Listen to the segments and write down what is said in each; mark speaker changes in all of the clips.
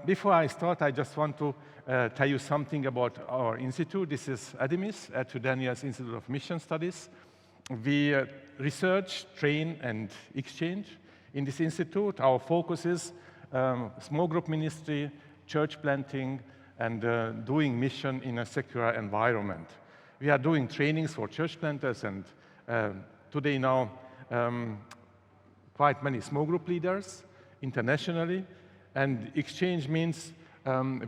Speaker 1: Before I start, I just want to tell you something about our institute. This is ADIMIS, to Daniel's Institute of Mission Studies. We research, train, and exchange. In this institute, our focus is small group ministry, church planting, and doing mission in a secular environment. We are doing trainings for church planters, and today now quite many small group leaders internationally. And exchange means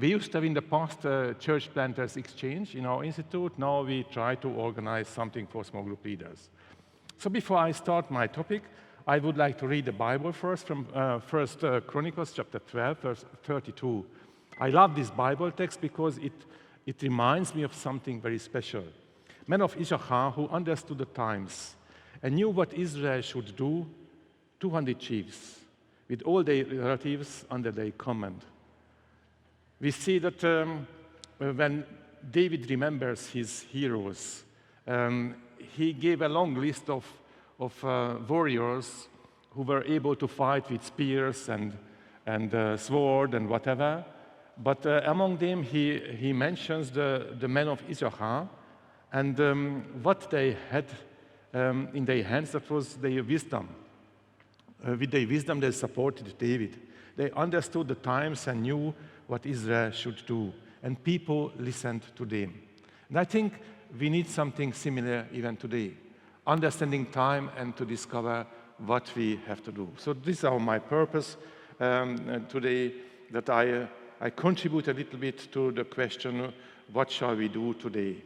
Speaker 1: we used to have in the past church planters exchange in our institute. Now we try to organize something for small group leaders. So before I start my topic, I would like to read the Bible first from 1 Chronicles chapter 12, verse 32. I love this Bible text because it reminds me of something very special. Men of Issachar who understood the times and knew what Israel should do, 200 chiefs, with all their relatives under their command. We see that when David remembers his heroes, he gave a long list of warriors who were able to fight with spears and sword and whatever. But among them, he mentions the men of Issachar, and what they had in their hands, that was their wisdom. With their wisdom, they supported David. They understood the times and knew what Israel should do, and people listened to them. And I think we need something similar even today, understanding time and to discover what we have to do. So this is my purpose today, that I contribute a little bit to the question, what shall we do today?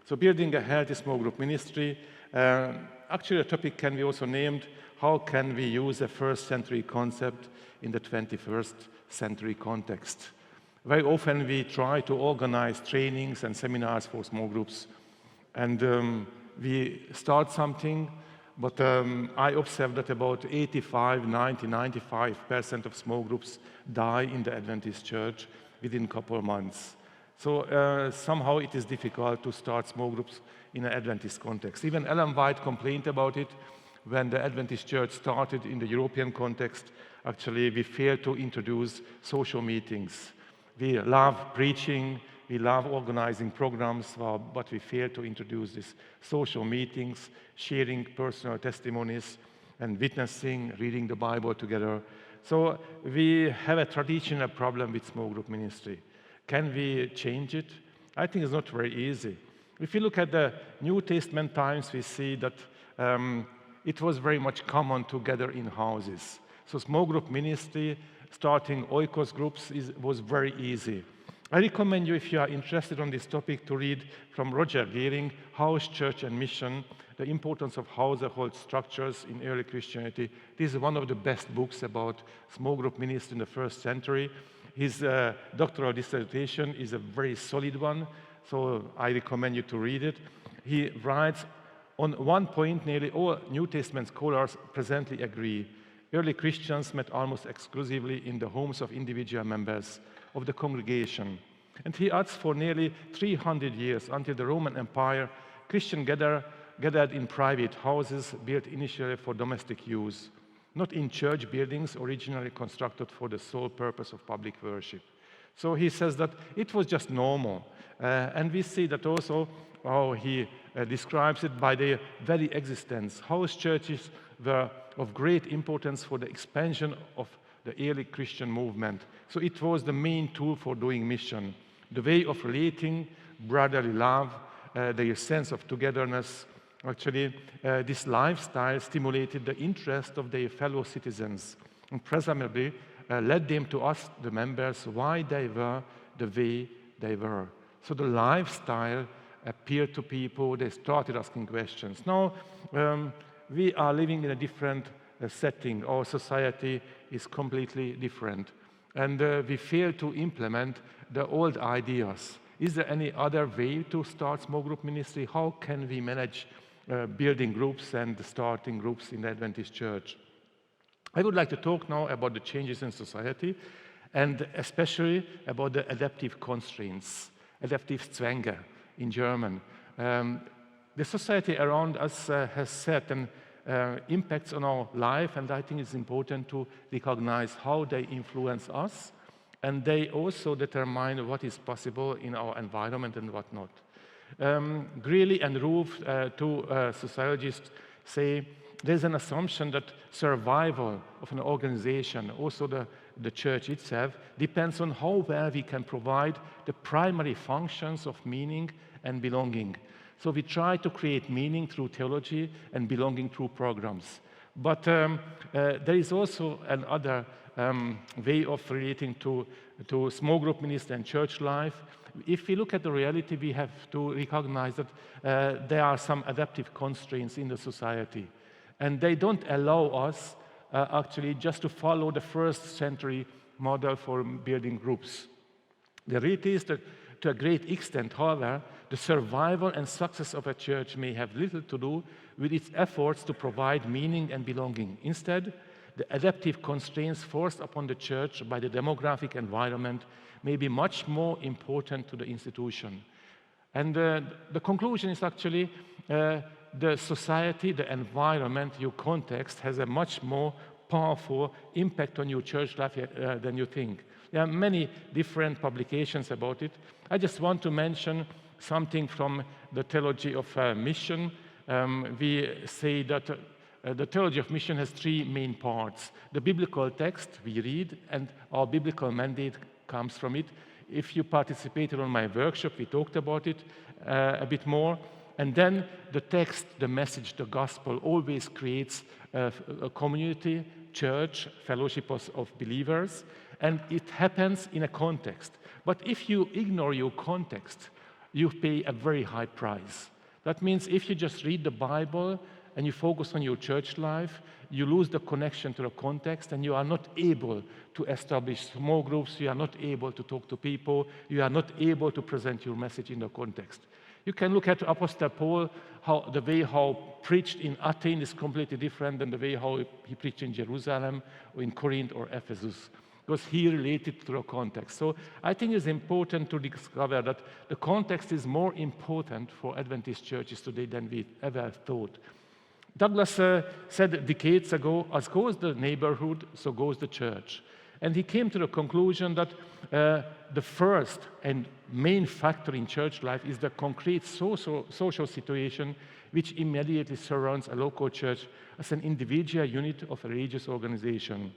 Speaker 1: So building a healthy small group ministry, actually the topic can be also named, how can we use a first century concept in the 21st century context? Very often we try to organize trainings and seminars for small groups, and we start something, but I observe that about 85, 90, 95% of small groups die in the Adventist church within a couple of months. So somehow it is difficult to start small groups in an Adventist context. Even Ellen White complained about it when the Adventist church started in the European context. Actually, we failed to introduce social meetings. We love preaching, we love organizing programs, but we failed to introduce these social meetings, sharing personal testimonies, and witnessing, reading the Bible together. So we have a traditional problem with small group ministry. Can we change it? I think it's not very easy. If you look at the New Testament times, we see that it was very much common to gather in houses. So small group ministry, starting oikos groups was very easy. I recommend you, if you are interested on this topic, to read from Roger Gehring, House, Church and Mission, The Importance of Household Structures in Early Christianity. This is one of the best books about small group ministry in the first century. His doctoral dissertation is a very solid one, so I recommend you to read it. He writes, on one point, nearly all New Testament scholars presently agree. Early Christians met almost exclusively in the homes of individual members of the congregation. And he adds, for nearly 300 years, until the Roman Empire, Christians gathered in private houses built initially for domestic use, not in church buildings originally constructed for the sole purpose of public worship. So he says that it was just normal. And we see that also how he describes it by their very existence. House churches were of great importance for the expansion of the early Christian movement. So it was the main tool for doing mission, the way of relating, brotherly love, their sense of togetherness. Actually, this lifestyle stimulated the interest of their fellow citizens and presumably led them to ask the members why they were the way they were. So the lifestyle appeared to people, they started asking questions. Now, we are living in a different setting. Our society is completely different. And we fail to implement the old ideas. Is there any other way to start small group ministry? How can we manage building groups and starting groups in the Adventist church? I would like to talk now about the changes in society, and especially about the adaptive constraints, adaptive Zwänge in German. The society around us has certain impacts on our life, and I think it's important to recognize how they influence us and they also determine what is possible in our environment and what not. Greeley and Roof, two sociologists, say there's an assumption that survival of an organization, also the church itself, depends on how well we can provide the primary functions of meaning and belonging. So we try to create meaning through theology and belonging through programs. But there is also another way of relating to small group ministry and church life. If we look at the reality, we have to recognize that there are some adaptive constraints in the society. And they don't allow us actually just to follow the first century model for building groups. The reality is that to a great extent, however, the survival and success of a church may have little to do with its efforts to provide meaning and belonging. Instead, the adaptive constraints forced upon the church by the demographic environment may be much more important to the institution. And the conclusion is actually the society, the environment, your context has a much more powerful impact on your church life than you think. There are many different publications about it. I just want to mention something from the theology of mission. We say that the theology of mission has three main parts. The biblical text we read, and our biblical mandate comes from it. If you participated on my workshop, we talked about it a bit more. And then the text, the message, the gospel always creates a community, church, fellowship of believers, and it happens in a context. But if you ignore your context, you pay a very high price. That means if you just read the Bible and you focus on your church life, you lose the connection to the context, and you are not able to establish small groups, you are not able to talk to people, you are not able to present your message in the context. You can look at Apostle Paul, the way how preached in Athens is completely different than the way how he preached in Jerusalem or in Corinth or Ephesus, because he related to the context. So I think it's important to discover that the context is more important for Adventist churches today than we ever thought. Douglas said decades ago, as goes the neighborhood, so goes the church. And he came to the conclusion that the first and main factor in church life is the concrete social situation which immediately surrounds a local church as an individual unit of a religious organization.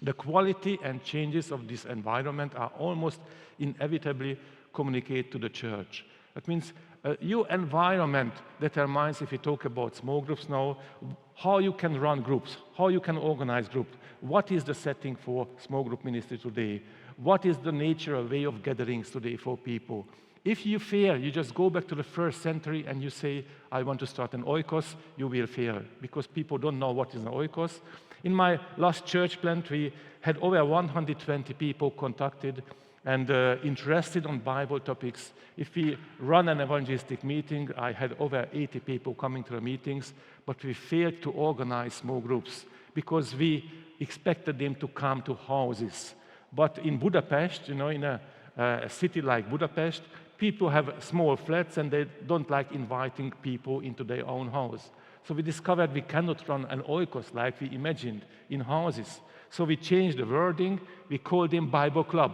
Speaker 1: The quality and changes of this environment are almost inevitably communicated to the church. That means your environment determines, if you talk about small groups now, how you can run groups, how you can organize groups, what is the setting for small group ministry today, what is the nature or way of gatherings today for people. If you fail, you just go back to the first century and you say, I want to start an oikos, you will fail, because people don't know what is an oikos. In my last church plant, we had over 120 people contacted and interested on Bible topics. If we run an evangelistic meeting, I had over 80 people coming to the meetings, but we failed to organize small groups because we expected them to come to houses. But in Budapest, in a city like Budapest, people have small flats and they don't like inviting people into their own house. So we discovered we cannot run an oikos like we imagined in houses. So we changed the wording, we called them Bible Club.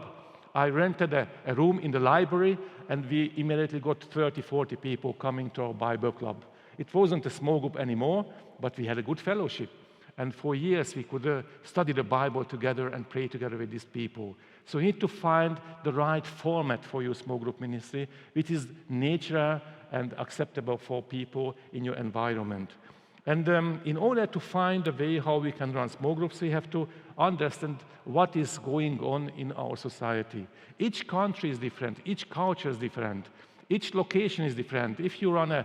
Speaker 1: I rented a room in the library and we immediately got 30, 40 people coming to our Bible Club. It wasn't a small group anymore, but we had a good fellowship. And for years we could study the Bible together and pray together with these people. So you need to find the right format for your small group ministry, which is natural and acceptable for people in your environment. And in order to find a way how we can run small groups, we have to understand what is going on in our society. Each country is different, each culture is different, each location is different. If you run a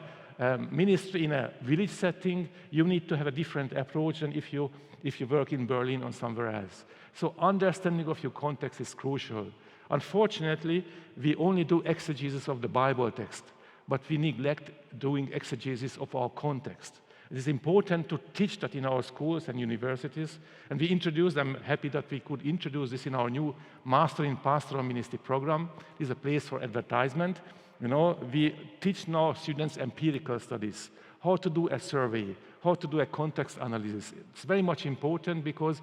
Speaker 1: ministry in a village setting, you need to have a different approach than if you work in Berlin or somewhere else. So understanding of your context is crucial. Unfortunately, we only do exegesis of the Bible text, but we neglect doing exegesis of our context. It is important to teach that in our schools and universities, and we introduced, I'm happy that we could introduce this in our new Master in Pastoral Ministry program. It is a place for advertisement. We teach now students empirical studies, how to do a survey, how to do a context analysis. It's very much important because,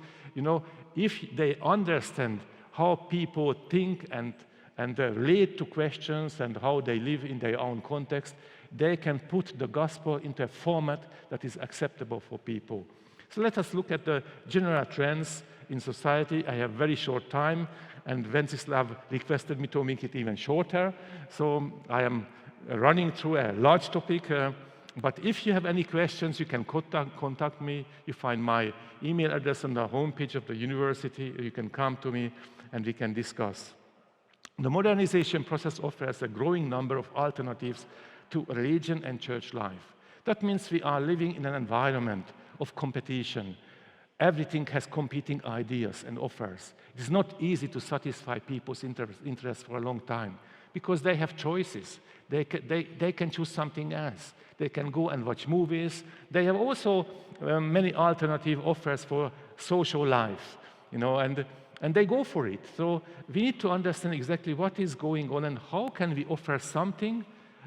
Speaker 1: if they understand how people think and relate to questions and how they live in their own context, they can put the gospel into a format that is acceptable for people. So let us look at the general trends in society. I have very short time, and Wenceslav requested me to make it even shorter. So I am running through a large topic, but if you have any questions, you can contact me. You find my email address on the homepage of the university. You can come to me and we can discuss. The modernization process offers a growing number of alternatives to religion and church life. That means we are living in an environment of competition. Everything has competing ideas and offers. It's not easy to satisfy people's interests for a long time because they have choices. They can choose something else. They can go and watch movies. They have also many alternative offers for social life, and they go for it. So we need to understand exactly what is going on and how can we offer something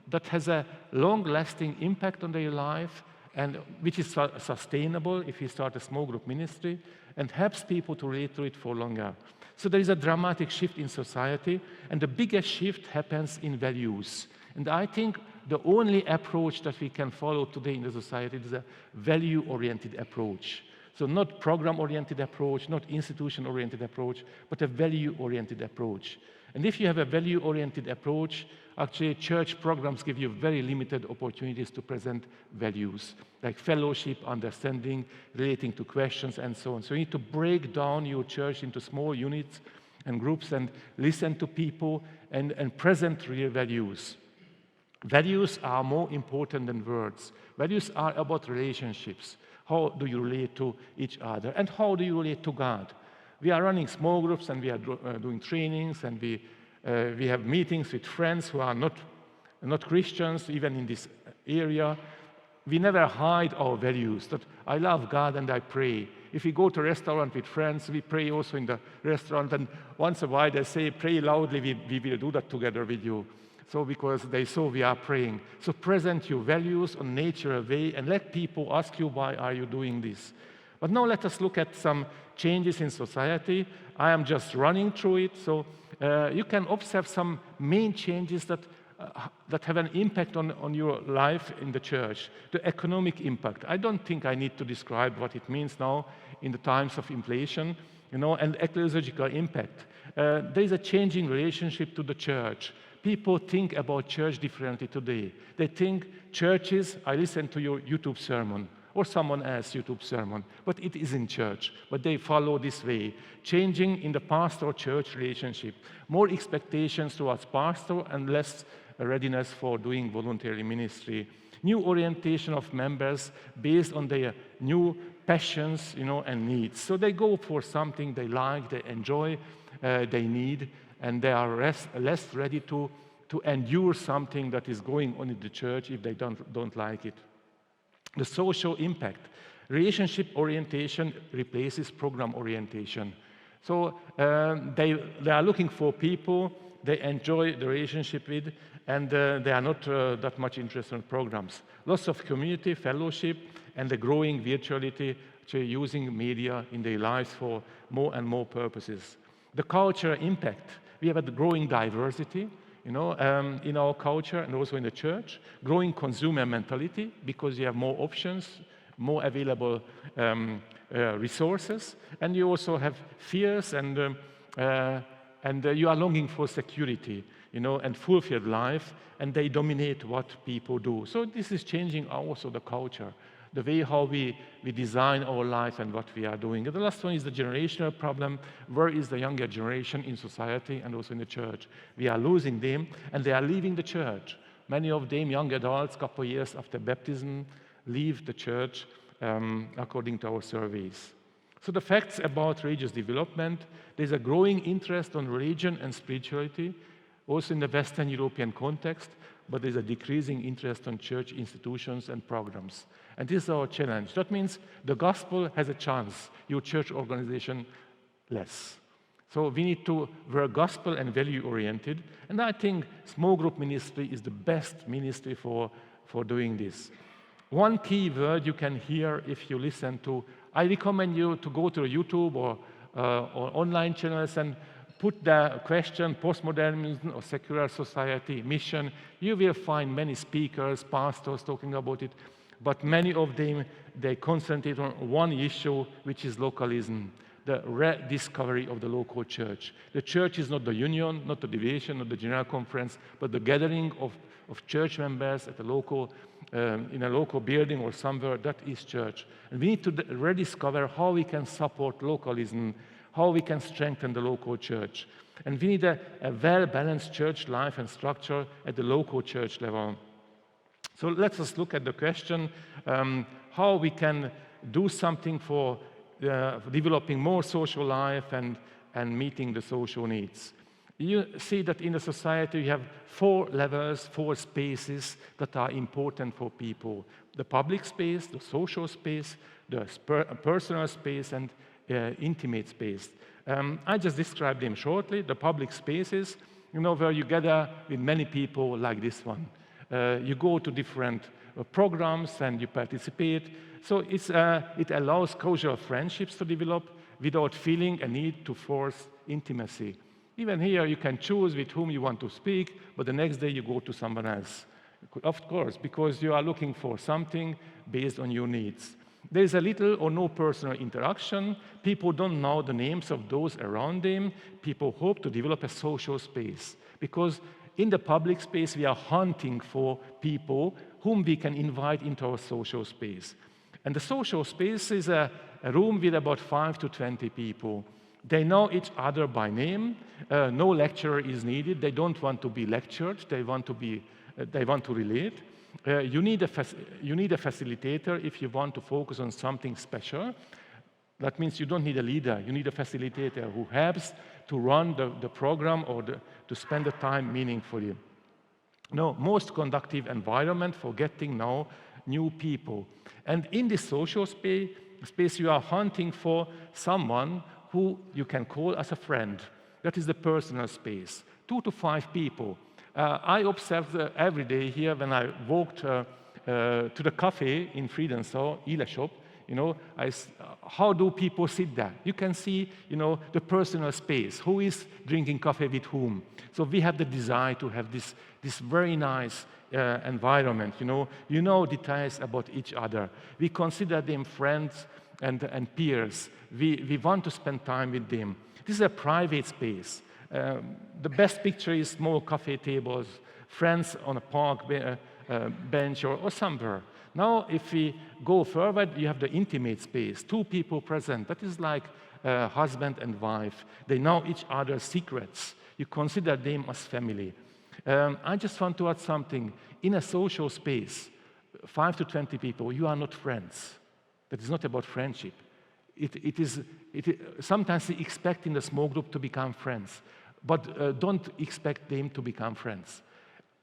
Speaker 1: that has a long-lasting impact on their life and which is sustainable if we start a small group ministry and helps people to relate to it for longer. So there is a dramatic shift in society, and the biggest shift happens in values. And I think the only approach that we can follow today in the society is a value-oriented approach. So not program-oriented approach, not institution-oriented approach, but a value-oriented approach. And if you have a value-oriented approach, actually church programs give you very limited opportunities to present values, like fellowship, understanding, relating to questions, and so on. So you need to break down your church into small units and groups and listen to people and present real values. Values are more important than words. Values are about relationships. How do you relate to each other? And how do you relate to God? We are running small groups and we are doing trainings and we have meetings with friends who are not Christians, even in this area. We never hide our values, that I love God and I pray. If we go to a restaurant with friends, we pray also in the restaurant, and once in a while they say, pray loudly, we will do that together with you. So because they saw we are praying. So present your values on a natural way and let people ask you, why are you doing this? But now let us look at some changes in society. I am just running through it, so you can observe some main changes that have an impact on your life in the church. The economic impact. I don't think I need to describe what it means now in the times of inflation, and ecclesiological impact. There is a changing relationship to the church. People think about church differently today. They think churches, I listen to your YouTube sermon or someone else's YouTube sermon, but it is in church. But they follow this way. Changing in the pastor-church relationship. More expectations towards pastor and less readiness for doing voluntary ministry. New orientation of members based on their new passions, and needs. So they go for something they like, they enjoy, they need, and they are less ready to endure something that is going on in the church if they don't like it. The social impact. Relationship orientation replaces program orientation. So they are looking for people they enjoy the relationship with, and they are not that much interested in programs. Lots of community, fellowship, and the growing virtuality, using media in their lives for more and more purposes. The cultural impact. We have a growing diversity, in our culture and also in the church. Growing consumer mentality because you have more options, more available resources, and you also have fears and you are longing for security, and fulfilled life, and they dominate what people do. So this is changing also the culture, the way how we design our life and what we are doing. And the last one is the generational problem. Where is the younger generation in society and also in the church? We are losing them, and they are leaving the church. Many of them, young adults, couple years after baptism, leave the church according to our surveys. So the facts about religious development, there's a growing interest on religion and spirituality, also in the Western European context, but there's a decreasing interest on church institutions and programs. And this is our challenge. That means the gospel has a chance, your church organization less. So we need to work gospel and value-oriented, and I think small group ministry is the best ministry for doing this. One key word you can hear if you listen to, I recommend you to go to YouTube or online channels and put the question postmodernism or secular society mission, you will find many speakers, pastors talking about it, but many of them, they concentrate on one issue, which is localism, the rediscovery of the local church. The church is not the union, not the deviation, not the general conference, but the gathering of church members at a local, in a local building or somewhere. That is church. And we need to rediscover how we can support localism, how we can strengthen the local church. And we need a well-balanced church life and structure at the local church level. So let's just look at the question, how we can do something for developing more social life and meeting the social needs. You see that in the society you have 4 levels, 4 spaces that are important for people. The public space, the social space, the personal space, and intimate space. I just described them shortly. The public spaces, where you gather with many people like this one. You go to different programs and you participate. So it allows casual friendships to develop without feeling a need to force intimacy. Even here, you can choose with whom you want to speak, but the next day you go to someone else. Of course, because you are looking for something based on your needs. There is a little or no personal interaction. People don't know the names of those around them. People hope to develop a social space, because in the public space, we are hunting for people whom we can invite into our social space. And the social space is a room with about 5 to 20 people. They know each other by name. No lecturer is needed. They don't want to be lectured. They want to relate. You need a facilitator if you want to focus on something special. That means you don't need a leader. You need a facilitator who helps to run the program or to spend the time meaningfully. No, most conducive environment for getting know new people. And in this social space, you are hunting for someone who you can call as a friend. That is the personal space. 2 to 5 people. I observed every day here when I walked to the cafe in Friedenthal, Ile shop, how do people sit there? You can see, the personal space. Who is drinking coffee with whom? So we have the desire to have this very nice environment. You know details about each other. We consider them friends and peers. We want to spend time with them. This is a private space. The best picture is small cafe tables, friends on a park bench or somewhere. Now, if we go further, you have the intimate space, 2 people present. That is like husband and wife. They know each other's secrets. You consider them as family. I just want to add something. In a social space, 5 to 20 people, you are not friends. That is not about friendship. Sometimes we expect in a small group to become friends, but don't expect them to become friends.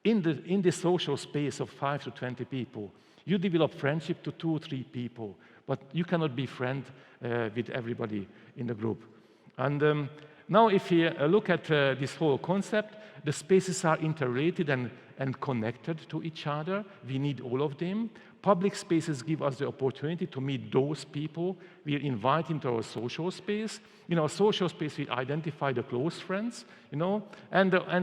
Speaker 1: In the social space of 5 to 20 people, you develop friendship to 2 or 3 people, but you cannot be friend with everybody in the group. And now if you look at this whole concept, the spaces are interrelated and connected to each other. We need all of them. Public spaces give us the opportunity to meet those people we invite into our social space. In our social space, we identify the close friends, and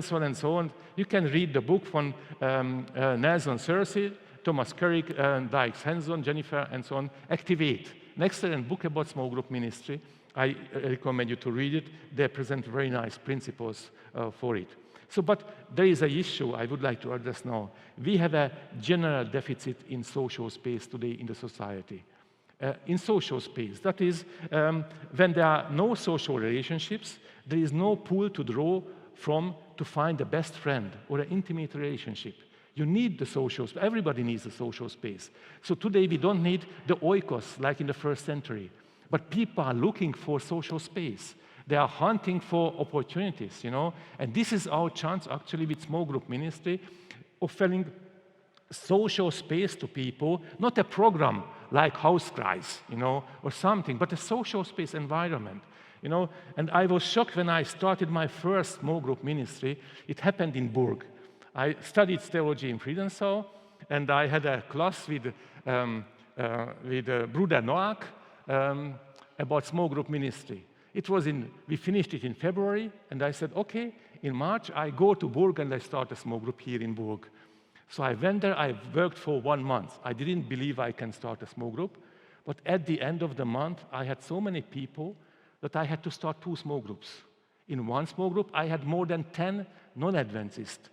Speaker 1: so on and so on. You can read the book from Nelson Searcy, Thomas Carrick, Dykes Hanson, Jennifer, and so on. Activate. An excellent book about small group ministry. I recommend you to read it. They present very nice principles for it. So, but there is an issue I would like to address now. We have a general deficit in social space today in the society. In social space, that is, when there are no social relationships, there is no pool to draw from to find the best friend or an intimate relationship. You need the social space. Everybody needs the social space. So today we don't need the oikos like in the 1st century, but people are looking for social space. They are hunting for opportunities, and this is our chance actually with small group ministry, offering social space to people, not a program like Hauskreis, or something, but a social space environment, And I was shocked when I started my first small group ministry. It happened in Burg. I studied theology in Friedenthal, and I had a class with Bruder Noack about small group ministry. We finished it in February, and I said, okay, in March, I go to Burg and I start a small group here in Burg. So I went there, I worked for 1 month. I didn't believe I can start a small group, but at the end of the month, I had so many people that I had to start 2 small groups. In one small group, I had more than 10 non-Adventists,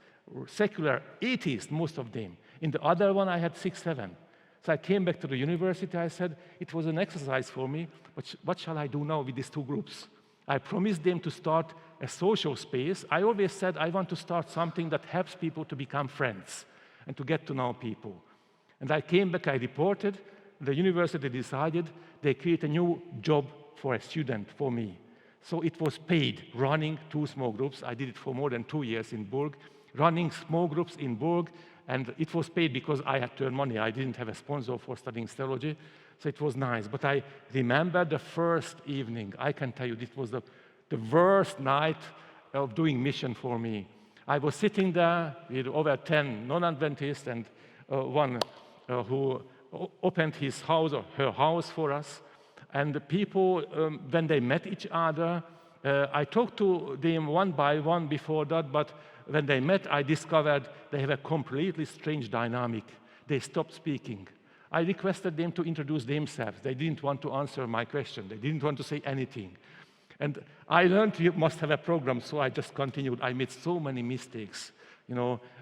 Speaker 1: secular atheists, most of them. In the other one, I had 6, 7. So I came back to the university, I said, it was an exercise for me, but what shall I do now with these 2 groups? I promised them to start a social space. I always said I want to start something that helps people to become friends and to get to know people. And I came back, I reported, the university decided they create a new job for a student, for me. So it was paid, running 2 small groups. I did it for more than 2 years in Burg, running small groups in Burg, and it was paid because I had to earn money. I didn't have a sponsor for studying theology, so it was nice. But I remember the first evening. I can tell you, this was the worst night of doing mission for me. I was sitting there with over 10 non-Adventists and one who opened his house or her house for us. And the people, when they met each other, I talked to them one by one before that, but when they met, I discovered they have a completely strange dynamic. They stopped speaking. I requested them to introduce themselves. They didn't want to answer my question. They didn't want to say anything. And I learned you must have a program, so I just continued. I made so many mistakes.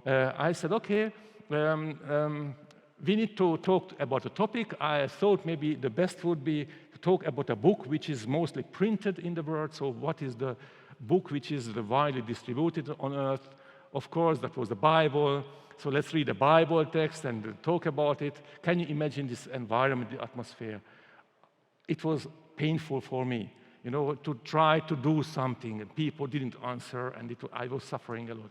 Speaker 1: I said, okay, we need to talk about a topic. I thought maybe the best would be to talk about a book which is mostly printed in the world. So what is the book which is widely distributed on earth? Of course, that was the Bible. So let's read the Bible text and talk about it. Can you imagine this environment, the atmosphere? It was painful for me, to try to do something. And people didn't answer, and I was suffering a lot.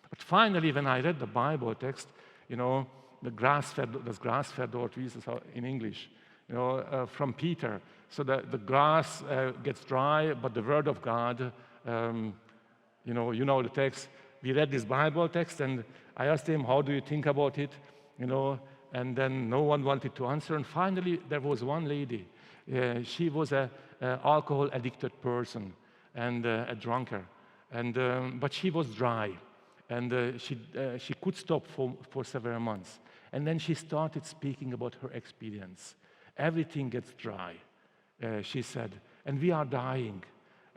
Speaker 1: But finally, when I read the Bible text, the grass-fed Lord Jesus in English, from Peter. So the grass gets dry, but the word of God, you know the text. We read this Bible text, and I asked him, how do you think about it? And then no one wanted to answer. And finally, there was one lady. She was an alcohol-addicted person and a drunkard. But she was dry. And she could stop for several months. And then she started speaking about her experience. Everything gets dry, she said, and we are dying,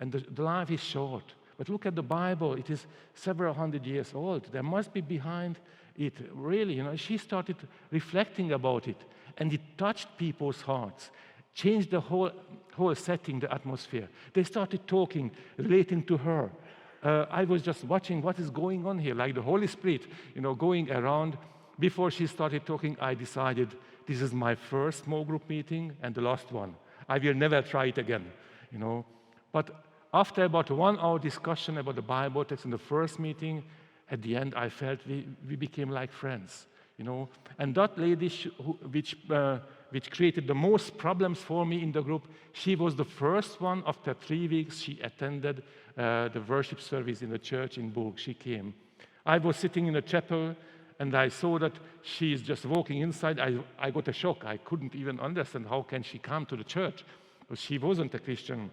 Speaker 1: and the life is short. But look at the Bible, it is several hundred years old. There must be behind it, really, she started reflecting about it, and it touched people's hearts, changed the whole setting, the atmosphere. They started talking, relating to her. I was just watching what is going on here, like the Holy Spirit, going around. Before she started talking, I decided this is my first small group meeting and the last one. I will never try it again, But after about a 1-hour discussion about the Bible text in the first meeting, at the end, I felt we became like friends, And that lady, which created the most problems for me in the group, she was the first one. After 3 weeks, she attended the worship service in the church in Burg. She came. I was sitting in the chapel, and I saw that she is just walking inside. I got a shock. I couldn't even understand how can she come to the church, because she wasn't a Christian.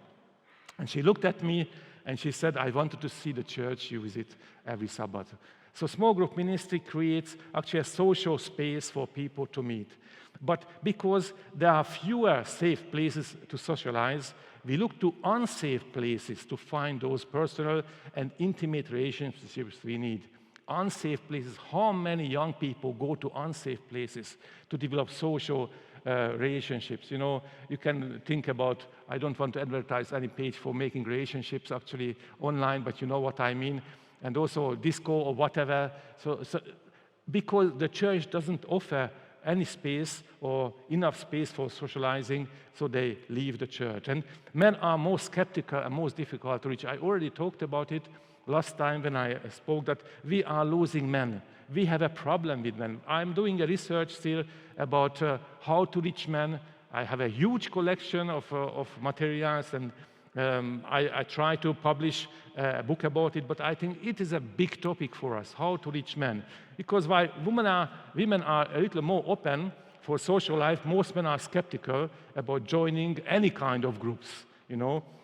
Speaker 1: And she looked at me, and she said, I wanted to see the church you visit every Sabbath. So small group ministry creates actually a social space for people to meet. But because there are fewer safe places to socialize, we look to unsafe places to find those personal and intimate relationships we need. Unsafe places. How many young people go to unsafe places to develop social relationships? You can think about, I don't want to advertise any page for making relationships actually online, but you know what I mean. And also disco or whatever. So because the church doesn't offer any space or enough space for socializing, so they leave the church. And men are more skeptical and most difficult to reach. I already talked about it last time when I spoke, that we are losing men. We have a problem with men. I'm doing a research still about how to reach men. I have a huge collection of materials, and I try to publish a book about it, but I think it is a big topic for us, how to reach men. Because while women are a little more open for social life, most men are skeptical about joining any kind of groups,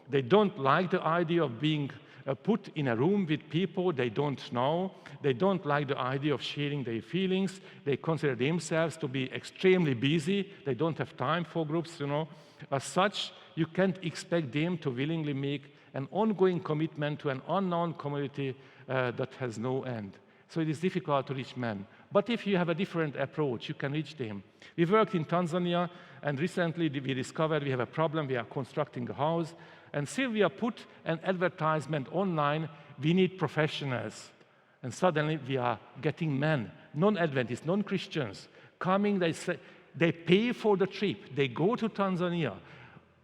Speaker 1: They don't like the idea of being put in a room with people they don't know. They don't like the idea of sharing their feelings. They consider themselves to be extremely busy. They don't have time for groups, As such, you can't expect them to willingly make an ongoing commitment to an unknown community that has no end. So it is difficult to reach men. But if you have a different approach, you can reach them. We worked in Tanzania, and recently we discovered we have a problem. We are constructing a house, and Sylvia put an advertisement online, we need professionals. And suddenly we are getting men, non-Adventists, non-Christians, coming, they pay for the trip. They go to Tanzania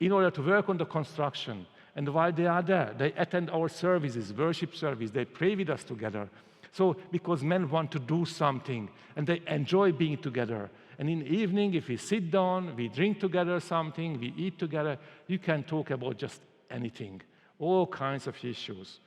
Speaker 1: in order to work on the construction. And while they are there, they attend our services, worship service, they pray with us together. So, because men want to do something, and they enjoy being together. And in the evening, if we sit down, we drink together something, we eat together, you can talk about just anything, all kinds of issues.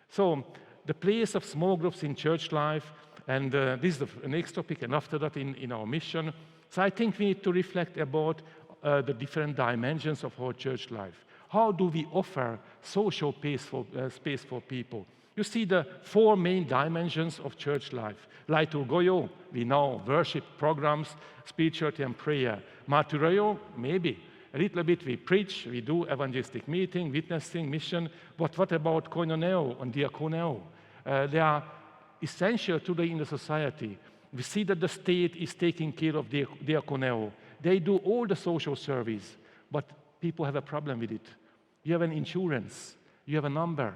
Speaker 1: So, the place of small groups in church life, and this is the next topic, and after that in our mission. So I think we need to reflect about the different dimensions of our church life. How do we offer social space for people? You see the four main dimensions of church life. Liturgoio, we know, worship programs, spirituality and prayer. Martyrio, maybe. A little bit we preach, we do evangelistic meeting, witnessing, mission. But what about koinoneo and diakoneo? They are essential today in the society. We see that the state is taking care of diakoneo. They do all the social service, but people have a problem with it. You have an insurance, you have a number.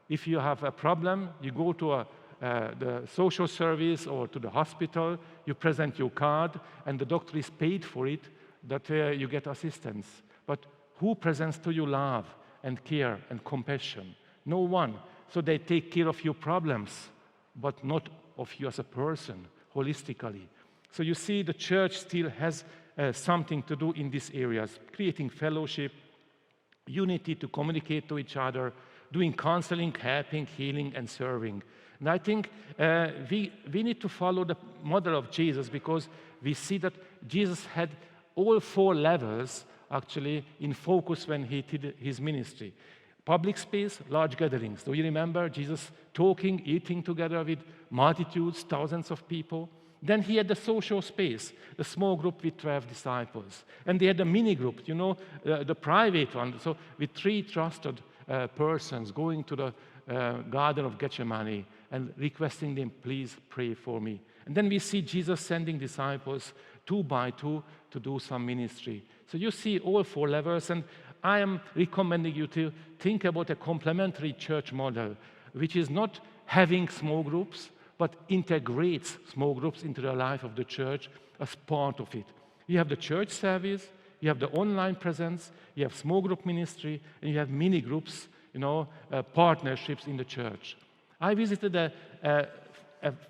Speaker 1: If you have a problem, you go to the social service or to the hospital, you present your card, and the doctor is paid for it, that you get assistance. But who presents to you love and care and compassion? No one. So they take care of your problems, but not of you as a person, holistically. So you see the church still has something to do in these areas, creating fellowship, unity to communicate to each other, doing counseling, helping, healing, and serving. And I think we need to follow the model of Jesus, because we see that Jesus had all four levels actually in focus when he did his ministry. Public space, large gatherings. Do you remember Jesus talking, eating together with multitudes, thousands of people? Then he had the social space, the small group with 12 disciples. And they had a mini group, the private one, so with 3 trusted persons going to the Garden of Gethsemane and requesting them, please pray for me. And then we see Jesus sending disciples 2 by 2 to do some ministry. So you see all 4 levels, and I am recommending you to think about a complementary church model, which is not having small groups, but integrates small groups into the life of the church as part of it. You have the church service, you have the online presence, you have small group ministry, and you have mini groups, partnerships in the church. I visited a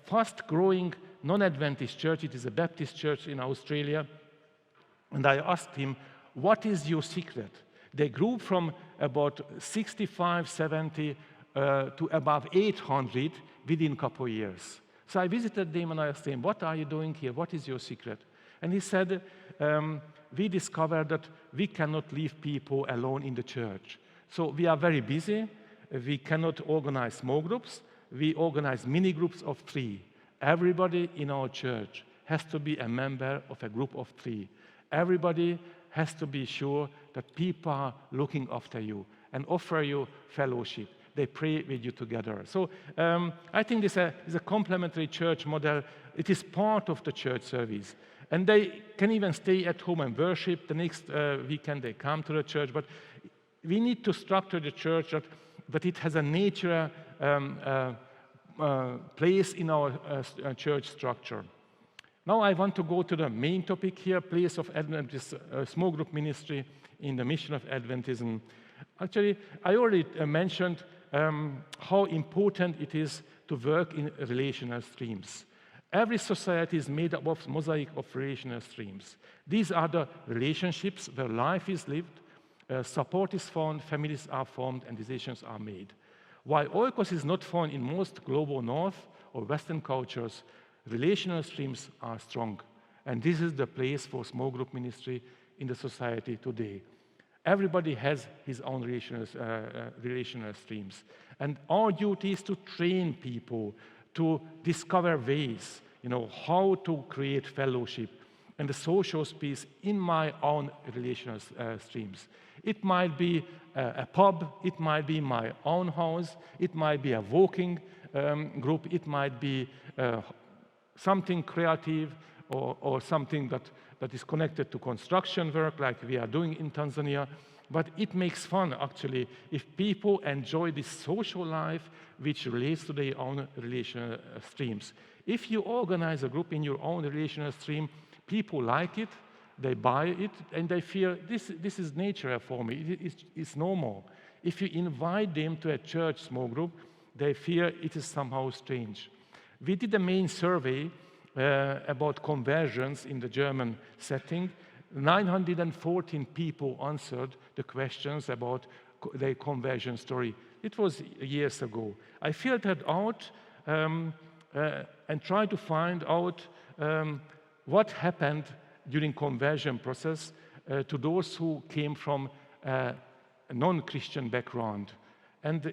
Speaker 1: fast-growing non-Adventist church. It is a Baptist church in Australia. And I asked him, what is your secret? They grew from about 65, 70 to above 800 within a couple of years. So I visited them and I asked him, what are you doing here? What is your secret? And he said, we discovered that we cannot leave people alone in the church. So we are very busy. We cannot organize small groups. We organize mini groups of 3. Everybody in our church has to be a member of a group of 3. Everybody has to be sure that people are looking after you and offer you fellowship. They pray with you together. So I think this is a complementary church model. It is part of the church service. And they can even stay at home and worship. The next weekend they come to the church. But we need to structure the church that it has a natural place in our church structure. Now I want to go to the main topic here, place of Adventist small group ministry in the mission of Adventism. Actually, I already mentioned how important it is to work in relational streams. Every society is made up of a mosaic of relational streams. These are the relationships where life is lived, support is found, families are formed, and decisions are made. While oikos is not found in most global North or Western cultures, relational streams are strong. And this is the place for small group ministry in the society today. Everybody has his own relational streams. And our duty is to train people to discover ways, how to create fellowship and the social space in my own relational streams. It might be a pub, it might be my own house, it might be a walking group, it might be something creative or something that is connected to construction work like we are doing in Tanzania. But it makes fun, actually, if people enjoy this social life which relates to their own relational streams. If you organize a group in your own relational stream, people like it, they buy it, and they feel this is nature for me, it's normal. If you invite them to a church small group, they feel it is somehow strange. We did a main survey about conversions in the German setting. 914 people answered the questions about their conversion story. It was years ago. I filtered out and tried to find out what happened during conversion process to those who came from a non-Christian background. And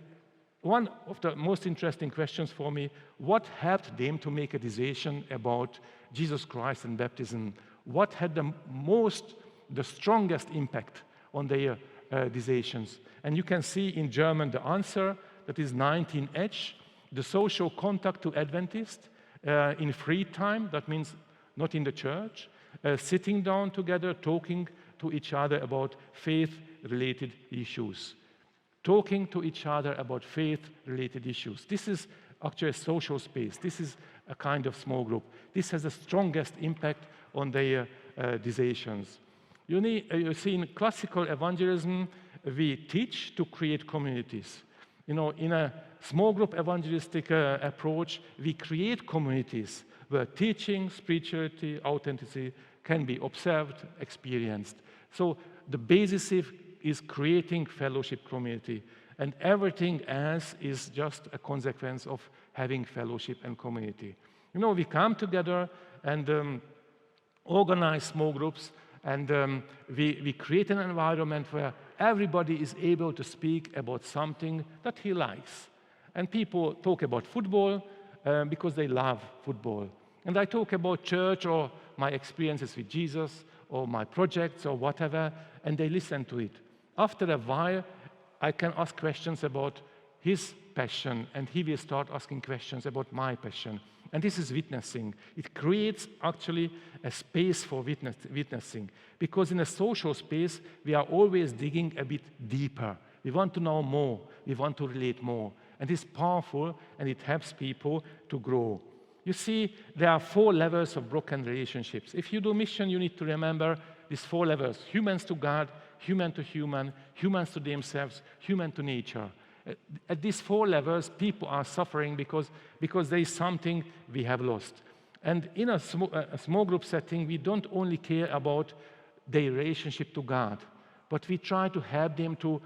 Speaker 1: one of the most interesting questions for me, what helped them to make a decision about Jesus Christ and baptism? What had the strongest impact on their decisions? And you can see in German the answer, that is 19H, the social contact to Adventist in free time, that means not in the church, sitting down together, talking to each other about faith-related issues. Talking to each other about faith-related issues. This is actually a social space. This is a kind of small group. This has the strongest impact on their decisions. You see, in classical evangelism, we teach to create communities. In a small group evangelistic approach, we create communities where teaching, spirituality, authenticity can be observed, experienced. So the basis is creating fellowship community, and everything else is just a consequence of having fellowship and community. We come together and organize small groups, and we create an environment where everybody is able to speak about something that he likes. And people talk about football because they love football. And I talk about church or my experiences with Jesus or my projects or whatever, and they listen to it. After a while, I can ask questions about his passion, and he will start asking questions about my passion. And this is witnessing. It creates actually a space for witnessing, because in a social space, we are always digging a bit deeper. We want to know more. We want to relate more. And it's powerful, and it helps people to grow. You see, there are 4 levels of broken relationships. If you do mission, you need to remember these 4 levels: humans to God, human to human, humans to themselves, human to nature. At these 4 levels, people are suffering because there is something we have lost. And in a small group setting, we don't only care about their relationship to God, but we try to help them to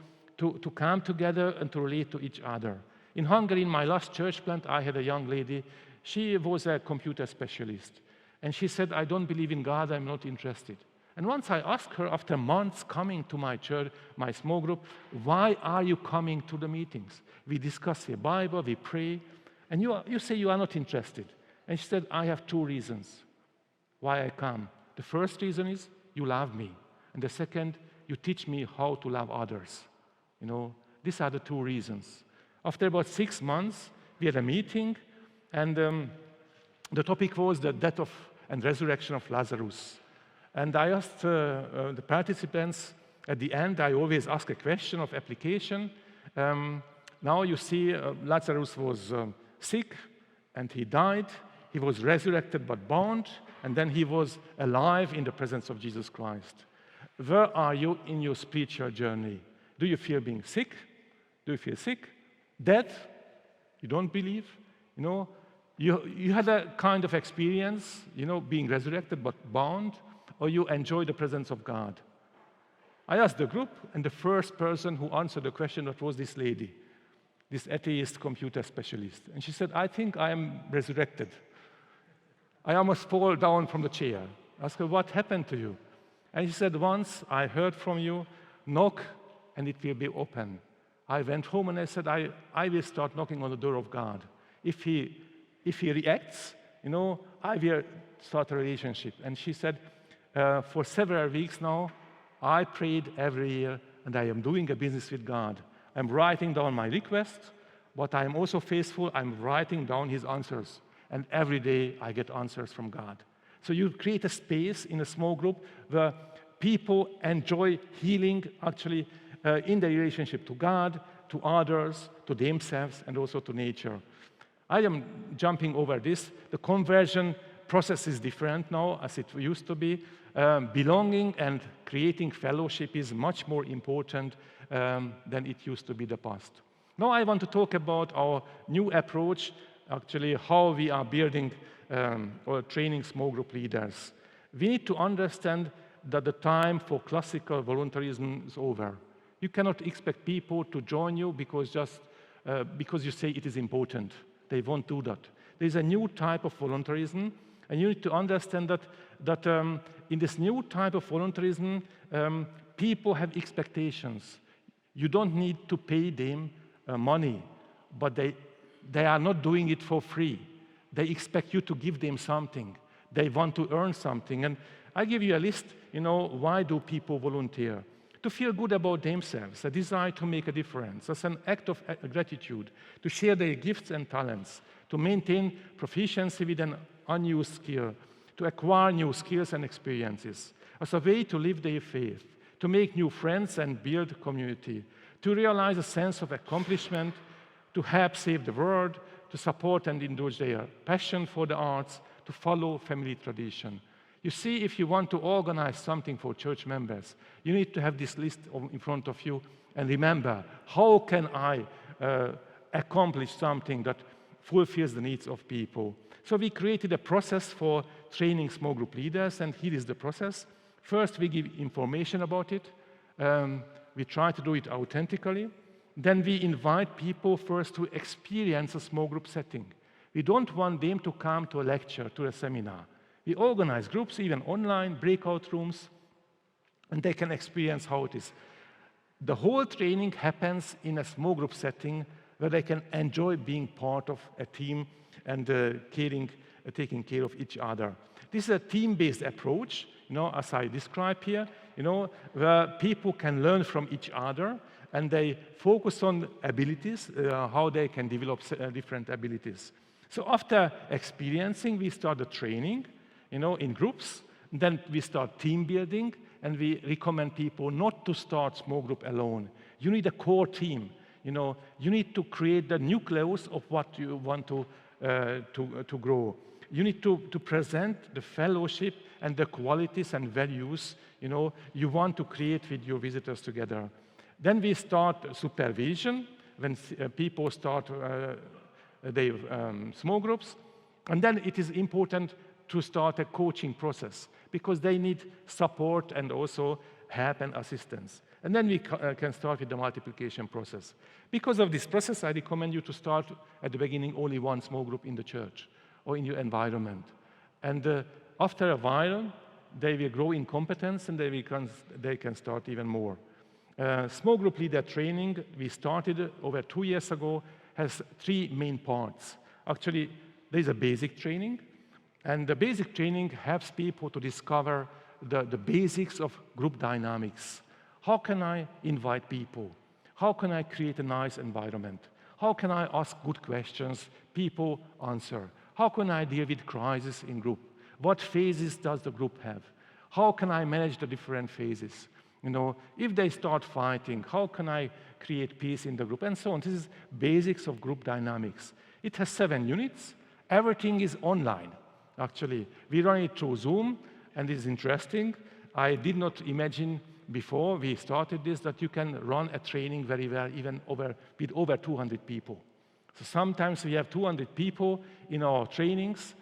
Speaker 1: come together and to relate to each other. In Hungary, in my last church plant, I had a young lady. She was a computer specialist. And she said, I don't believe in God, I'm not interested. And once I asked her, after months coming to my church, my small group, why are you coming to the meetings? We discuss the Bible, we pray, and you say you are not interested. And she said, I have 2 reasons why I come. The first reason is you love me. And the second, you teach me how to love others. These are the 2 reasons. After about 6 months, we had a meeting, and the topic was the death and resurrection of Lazarus. And I asked the participants, at the end, I always ask a question of application. Now you see Lazarus was sick, and he died. He was resurrected but bound, and then he was alive in the presence of Jesus Christ. Where are you in your spiritual journey? Do you feel being sick? Do you feel sick? Dead? You don't believe? You had a kind of experience, being resurrected but bound, or you enjoy the presence of God? I asked the group, and the first person who answered the question, that was this lady, this atheist computer specialist. And she said, I think I am resurrected. I almost fall down from the chair. I asked her, what happened to you? And she said, once I heard from you knock and it will be open. I went home and I said, I will start knocking on the door of God. If he reacts, I will start a relationship. And she said, for several weeks now, I prayed every year, and I am doing a business with God. I'm writing down my requests, but I'm also faithful. I'm writing down his answers. And every day I get answers from God. So you create a space in a small group where people enjoy healing, actually, in their relationship to God, to others, to themselves, and also to nature. I am jumping over this. The conversion process is different now as it used to be. Belonging and creating fellowship is much more important than it used to be in the past. Now I want to talk about our new approach, actually how we are building or training small group leaders. We need to understand that the time for classical voluntarism is over. You cannot expect people to join you because you say it is important. They won't do that. There is a new type of voluntarism, and you need to understand that in this new type of voluntarism, people have expectations. You don't need to pay them money, but they are not doing it for free. They expect you to give them something. They want to earn something. And I give you a list, why do people volunteer? To feel good about themselves, a desire to make a difference, as an act of gratitude, to share their gifts and talents, to maintain proficiency with an unused skill, to acquire new skills and experiences, as a way to live their faith, to make new friends and build community, to realize a sense of accomplishment, to help save the world, to support and indulge their passion for the arts, to follow family tradition. You see, if you want to organize something for church members, you need to have this list in front of you and remember, how can I accomplish something that fulfills the needs of people? So we created a process for training small group leaders, and here is the process. First, we give information about it. We try to do it authentically. Then we invite people first to experience a small group setting. We don't want them to come to a lecture, to a seminar. We organize groups, even online, breakout rooms, and they can experience how it is. The whole training happens in a small group setting where they can enjoy being part of a team and taking care of each other. This is a team-based approach, as I describe here, where people can learn from each other and they focus on abilities, how they can develop different abilities. So after experiencing, we start the training, in groups. Then we start team building, and we recommend people not to start small group alone. You need a core team. You need to create the nucleus of what you want to grow. You need to present the fellowship and the qualities and values you want to create with your visitors together. Then we start supervision when people start their small groups, and then it is important to start a coaching process because they need support and also help and assistance. And then we can start with the multiplication process. Because of this process, I recommend you to start at the beginning only one small group in the church or in your environment. And after a while, they will grow in competence and they can start even more. Small group leader training, we started over 2 years ago, has 3 main parts. Actually, there's a basic training, and the basic training helps people to discover the basics of group dynamics. How can I invite people? How can I create a nice environment? How can I ask good questions? People answer. How can I deal with crisis in group? What phases does the group have? How can I manage the different phases? If they start fighting, how can I create peace in the group? And so on. This is basics of group dynamics. It has 7 units. Everything is online. Actually, we run it through Zoom, and it's interesting. I did not imagine before we started this that you can run a training very well, even with over 200 people. So sometimes we have 200 people in our trainings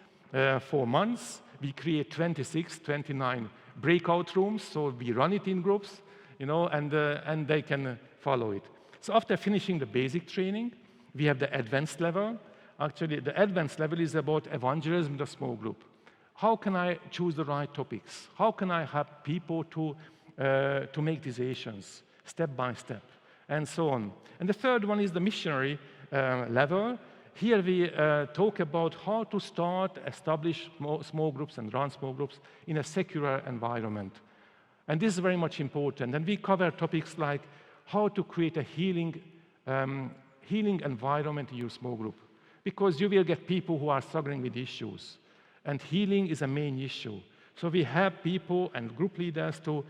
Speaker 1: for months. We create 26, 29 breakout rooms, so we run it in groups, and they can follow it. So after finishing the basic training, we have the advanced level. Actually, the advanced level is about evangelism in the small group. How can I choose the right topics? How can I help people to make decisions? step by step, and so on. And the third one is the missionary level. Here we talk about how to start, establish small groups and run small groups in a secular environment. And this is very much important. And we cover topics like how to create a healing environment in your small group. Because you will get people who are struggling with issues. And healing is a main issue. So we have people and group leaders to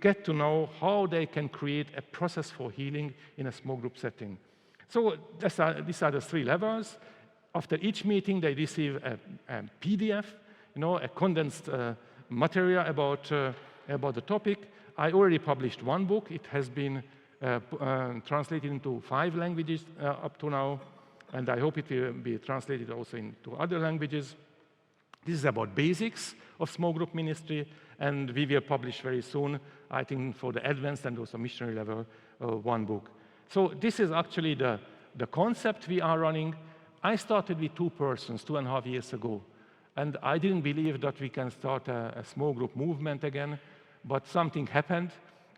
Speaker 1: get to know how they can create a process for healing in a small group setting. So these are the three levels. After each meeting, they receive a PDF, a condensed material about the topic. I already published one book. It has been translated into 5 languages up to now, and I hope it will be translated also into other languages. This is about basics of small group ministry, and we will publish very soon, I think, for the advanced and also missionary level, one book. So this is actually the concept we are running. I started with 2 persons 2.5 years ago, and I didn't believe that we can start a small group movement again, but something happened.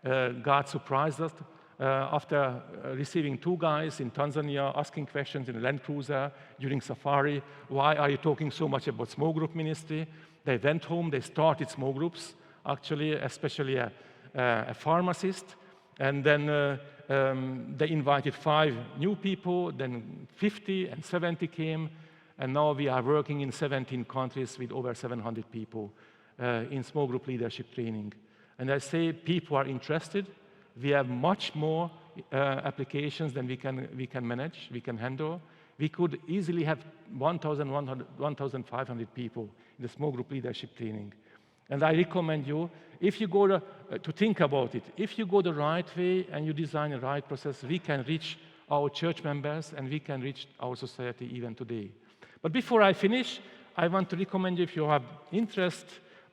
Speaker 1: God surprised us. After receiving 2 guys in Tanzania asking questions in a Land Cruiser during safari, why are you talking so much about small group ministry? They went home, they started small groups, actually, especially a pharmacist. And then they invited 5 new people, then 50 and 70 came, and now we are working in 17 countries with over 700 people in small group leadership training. And I say people are interested. We have much more applications than we can manage, we can handle. We could easily have 1,500 people in the small group leadership training. And I recommend you, if you go to think about it, if you go the right way and you design a right process, we can reach our church members and we can reach our society even today. But before I finish, I want to recommend you, if you have interest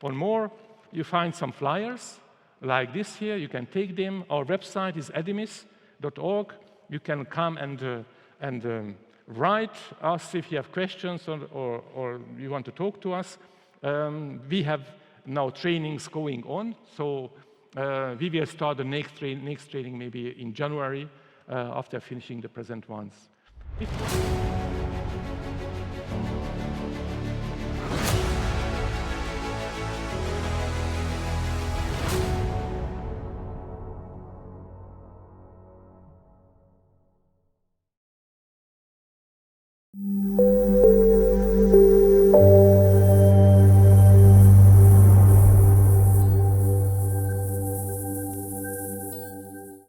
Speaker 1: or more, you find some flyers like this here. You can take them. Our website is edimis.org. You can come and write us if you have questions or you want to talk to us. We have now trainings going on, so we will start the next training maybe in January after finishing the present ones.